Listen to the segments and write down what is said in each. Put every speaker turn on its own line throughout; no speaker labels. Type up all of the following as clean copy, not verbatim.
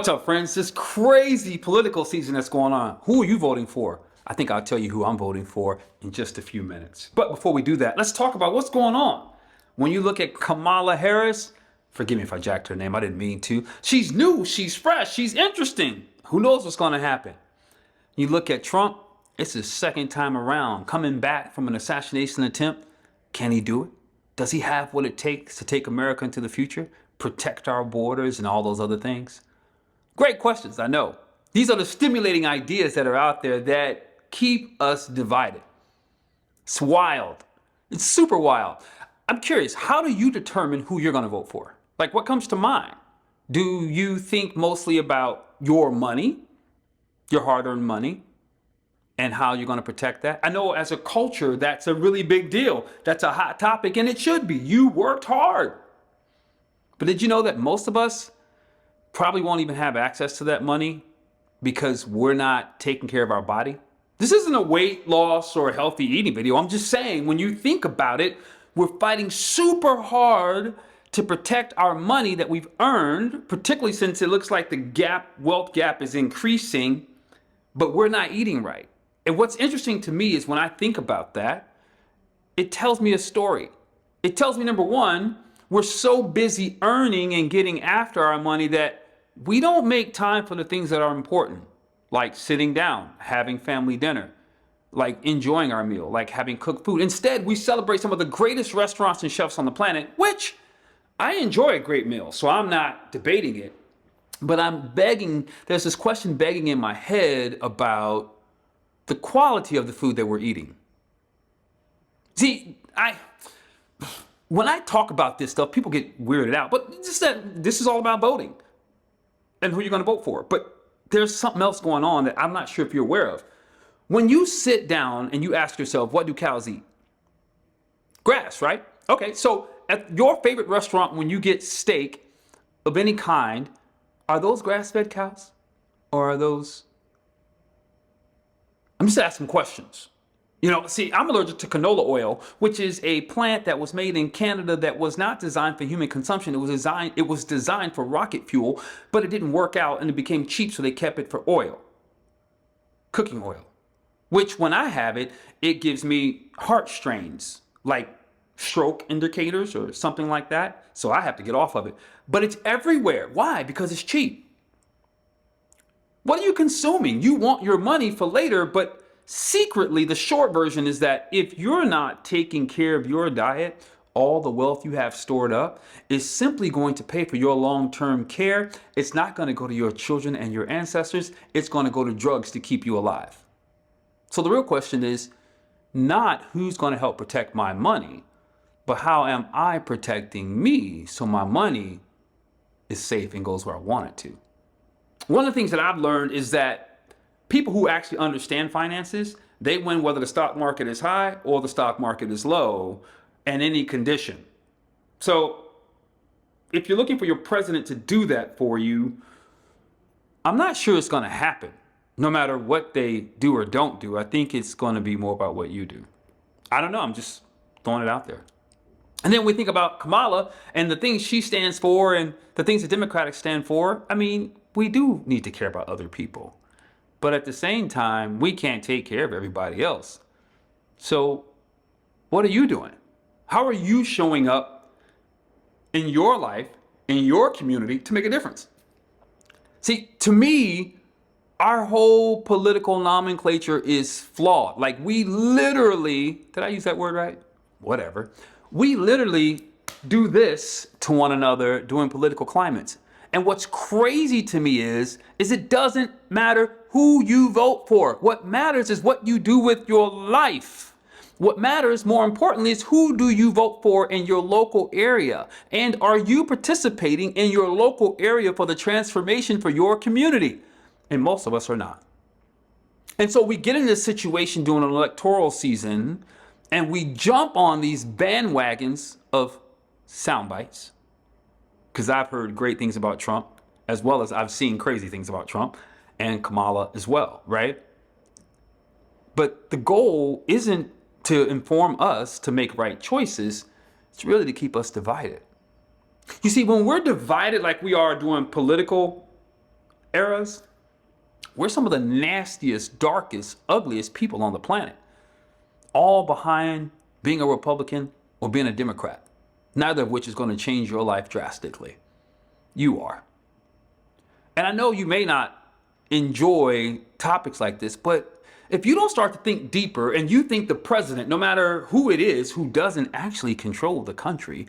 What's up, friends? This crazy political season that's going on. Who are you voting for? I think I'll tell you who I'm voting for in just a few minutes. But before we do that, let's talk about what's going on. When you look at Kamala Harris, forgive me if I jacked her name, I didn't mean to. She's new, she's fresh, she's interesting. Who knows what's going to happen? You look at Trump, it's his second time around, coming back from an assassination attempt. Can he do it? Does he have what it takes to take America into the future, protect our borders and all those other things? Great questions, I know. These are the stimulating ideas that are out there that keep us divided. It's wild. It's super wild. I'm curious, how do you determine who you're going to vote for? Like, what comes to mind? Do you think mostly about your money, your hard-earned money, and how you're going to protect that? I know as a culture, that's a really big deal. That's a hot topic, and it should be. You worked hard. But did you know that most of us probably won't even have access to that money because we're not taking care of our body? This isn't a weight loss or a healthy eating video. I'm just saying, when you think about it, we're fighting super hard to protect our money that we've earned, particularly since it looks like the wealth gap is increasing, but we're not eating right. And what's interesting to me is when I think about that, it tells me a story. It tells me, number one, we're so busy earning and getting after our money that we don't make time for the things that are important, like sitting down, having family dinner, like enjoying our meal, like having cooked food. Instead, we celebrate some of the greatest restaurants and chefs on the planet, which I enjoy a great meal, so I'm not debating it. But there's this question begging in my head about the quality of the food that we're eating. See, when I talk about this stuff, people get weirded out, but just that this is all about voting and who you're going to vote for. But there's something else going on that I'm not sure if you're aware of. When you sit down and you ask yourself, what do cows eat? Grass, right? Okay, so at your favorite restaurant, when you get steak of any kind, are those grass-fed cows? Or are those... I'm just asking questions. You know, see, I'm allergic to canola oil, which is a plant that was made in Canada that was not designed for human consumption. It was designed for rocket fuel, but it didn't work out and it became cheap, so they kept it for oil. Cooking oil. Which when I have it, it gives me heart strains, like stroke indicators or something like that. So I have to get off of it. But it's everywhere. Why? Because it's cheap. What are you consuming? You want your money for later, but secretly, the short version is that if you're not taking care of your diet, all the wealth you have stored up is simply going to pay for your long-term care. It's not going to go to your children and your ancestors. It's going to go to drugs to keep you alive. So the real question is not who's going to help protect my money, but how am I protecting me so my money is safe and goes where I want it to? One of the things that I've learned is that people who actually understand finances, they win whether the stock market is high or the stock market is low and any condition. So if you're looking for your president to do that for you, I'm not sure it's going to happen. No matter what they do or don't do, I think it's going to be more about what you do. I don't know. I'm just throwing it out there. And then we think about Kamala and the things she stands for and the things the Democrats stand for. I mean, we do need to care about other people. But at the same time, we can't take care of everybody else. So what are you doing? How are you showing up in your life, in your community to make a difference? See, to me, our whole political nomenclature is flawed. Like we literally, did I use that word right? Whatever. We literally do this to one another during political climates. And what's crazy to me is it doesn't matter who you vote for. What matters is what you do with your life. What matters, more importantly, is who do you vote for in your local area? And are you participating in your local area for the transformation for your community? And most of us are not. And so we get in this situation during an electoral season and we jump on these bandwagons of sound bites. Because I've heard great things about Trump, as well as I've seen crazy things about Trump and Kamala as well, right? But the goal isn't to inform us to make right choices. It's really to keep us divided. You see, when we're divided like we are during political eras, we're some of the nastiest, darkest, ugliest people on the planet, all behind being a Republican or being a Democrat, neither of which is going to change your life drastically. You are. And I know you may not enjoy topics like this, but if you don't start to think deeper and you think the president, no matter who it is, who doesn't actually control the country,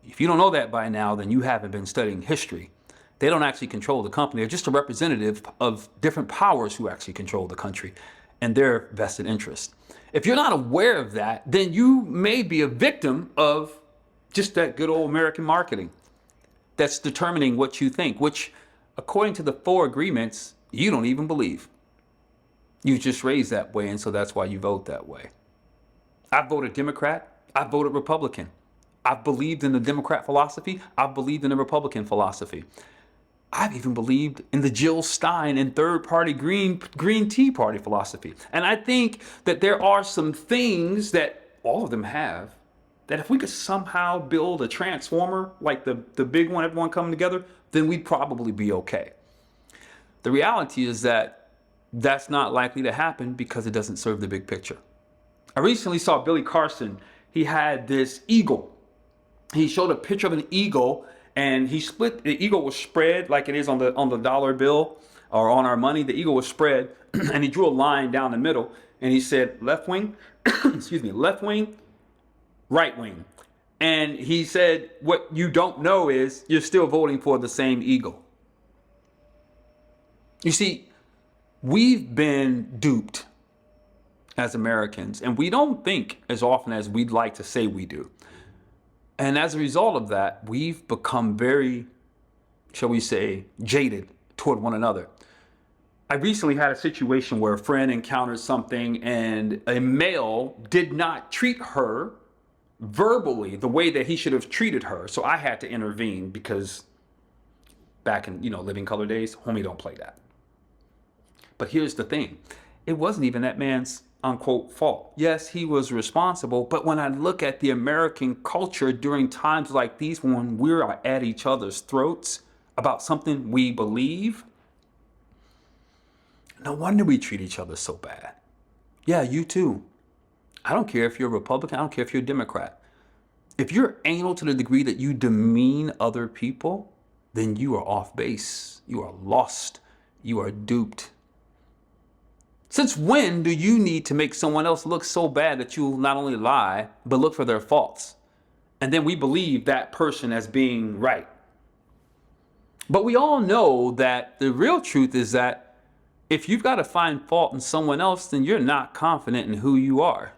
if you don't know that by now, then you haven't been studying history. They don't actually control the company. They're just a representative of different powers who actually control the country and their vested interest. If you're not aware of that, then you may be a victim of just that good old American marketing that's determining what you think, which, according to the 4 agreements, you don't even believe. You just raised that way, and so that's why you vote that way. I've voted Democrat. I've voted Republican. I've believed in the Democrat philosophy. I've believed in the Republican philosophy. I've even believed in the Jill Stein and third-party Green Tea Party philosophy. And I think that there are some things that all of them have that if we could somehow build a transformer like the big one, everyone coming together, then we'd probably be okay. The reality is that that's not likely to happen because it doesn't serve the big picture. I recently saw Billy Carson. He had this eagle. He showed a picture of an eagle, and he split, the eagle was spread like it is on the dollar bill or on our money. The eagle was spread, and he drew a line down the middle, and he said left wing, excuse me, left wing, right wing. And he said, what you don't know is you're still voting for the same eagle. You see, we've been duped as Americans, and we don't think as often as we'd like to say we do. And as a result of that, we've become very, shall we say, jaded toward one another. I recently had a situation where a friend encountered something and a male did not treat her verbally the way that he should have treated her. So I had to intervene because back in, living color days, homie, don't play that. But here's the thing. It wasn't even that man's unquote fault. Yes, he was responsible. But when I look at the American culture during times like these, when we're at each other's throats about something we believe, no wonder we treat each other so bad. Yeah, you too. I don't care if you're a Republican. I don't care if you're a Democrat. If you're anal to the degree that you demean other people, then you are off base. You are lost. You are duped. Since when do you need to make someone else look so bad that you'll not only lie, but look for their faults? And then we believe that person as being right. But we all know that the real truth is that if you've got to find fault in someone else, then you're not confident in who you are.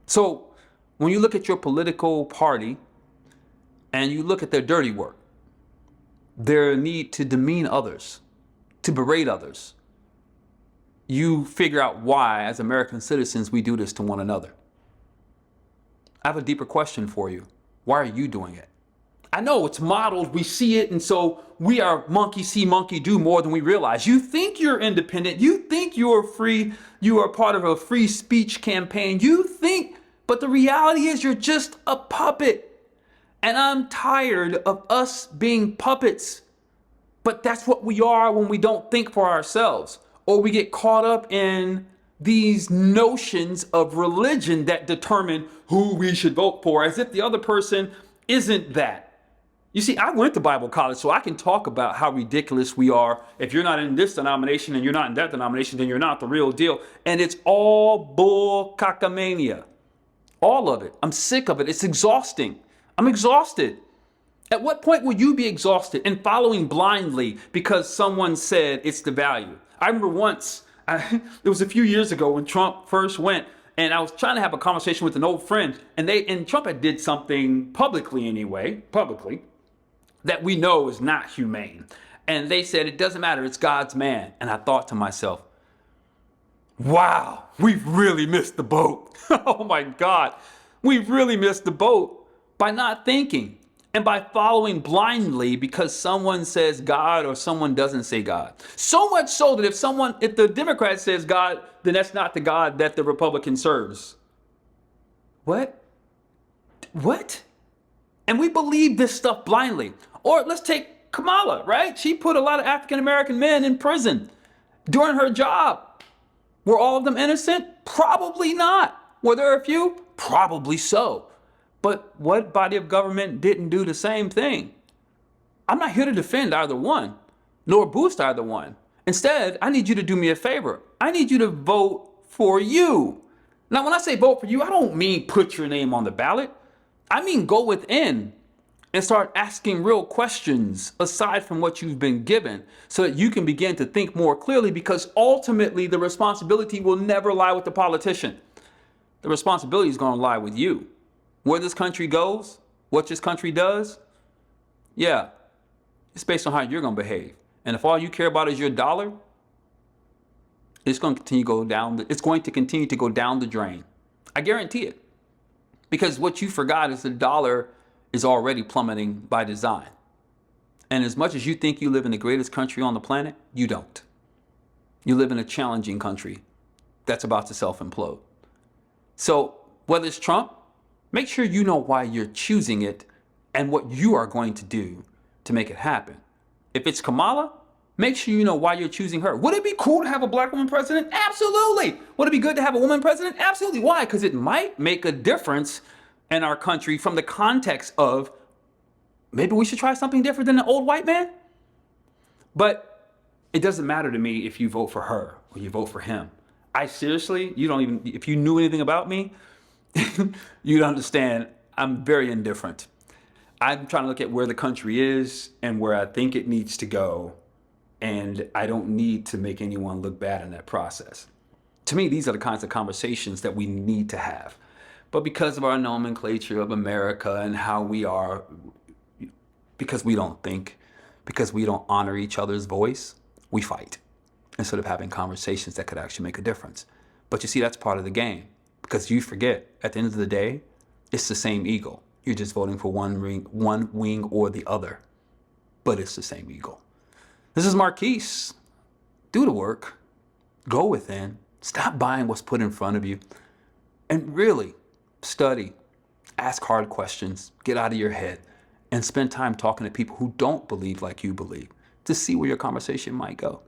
So when you look at your political party and you look at their dirty work, their need to demean others, to berate others, you figure out why, as American citizens, we do this to one another. I have a deeper question for you. Why are you doing it? I know it's modeled, we see it, and so we are monkey see, monkey do more than we realize. You think you're independent, you think you're free, you are part of a free speech campaign, you think, but the reality is you're just a puppet. And I'm tired of us being puppets. But that's what we are when we don't think for ourselves. Or we get caught up in these notions of religion that determine who we should vote for, as if the other person isn't that. You see, I went to Bible college, so I can talk about how ridiculous we are. If you're not in this denomination and you're not in that denomination, then you're not the real deal. And it's all bull cockamania. All of it. I'm sick of it. It's exhausting. I'm exhausted. At what point will you be exhausted and following blindly because someone said it's the value? I remember once, it was a few years ago when Trump first went, and I was trying to have a conversation with an old friend, and Trump had did something publicly, that we know is not humane. And they said, it doesn't matter, it's God's man. And I thought to myself, wow, we've really missed the boat. Oh my God, we've really missed the boat by not thinking. And by following blindly because someone says God or someone doesn't say God. So much so that if the Democrat says God, then that's not the God that the Republican serves. What? And we believe this stuff blindly. Or let's take Kamala, right? She put a lot of African American men in prison during her job. Were all of them innocent? Probably not. Were there a few? Probably so. But what body of government didn't do the same thing? I'm not here to defend either one, nor boost either one. Instead, I need you to do me a favor. I need you to vote for you. Now, when I say vote for you, I don't mean put your name on the ballot. I mean go within and start asking real questions aside from what you've been given so that you can begin to think more clearly, because ultimately the responsibility will never lie with the politician. The responsibility is going to lie with you. Where this country goes, what this country does, yeah, it's based on how you're going to behave. And if all you care about is your dollar, it's going to continue to go down. It's going to continue to go down the drain. I guarantee it. Because what you forgot is the dollar is already plummeting by design. And as much as you think you live in the greatest country on the planet, you don't. You live in a challenging country that's about to self-implode. So whether it's Trump, make sure you know why you're choosing it and what you are going to do to make it happen. If it's Kamala, make sure you know why you're choosing her. Would it be cool to have a black woman president? Absolutely. Would it be good to have a woman president? Absolutely. Why? Because it might make a difference in our country from the context of maybe we should try something different than the old white man. But it doesn't matter to me if you vote for her or you vote for him. I seriously, if you knew anything about me, you'd understand I'm very indifferent. I'm trying to look at where the country is and where I think it needs to go. And I don't need to make anyone look bad in that process. To me, these are the kinds of conversations that we need to have. But because of our nomenclature of America and how we are, because we don't think, because we don't honor each other's voice, we fight instead of having conversations that could actually make a difference. But you see, that's part of the game, because you forget, at the end of the day, it's the same eagle. You're just voting for one wing or the other, but it's the same eagle. This is Marquise. Do the work. Go within. Stop buying what's put in front of you. And really study. Ask hard questions. Get out of your head. And spend time talking to people who don't believe like you believe to see where your conversation might go.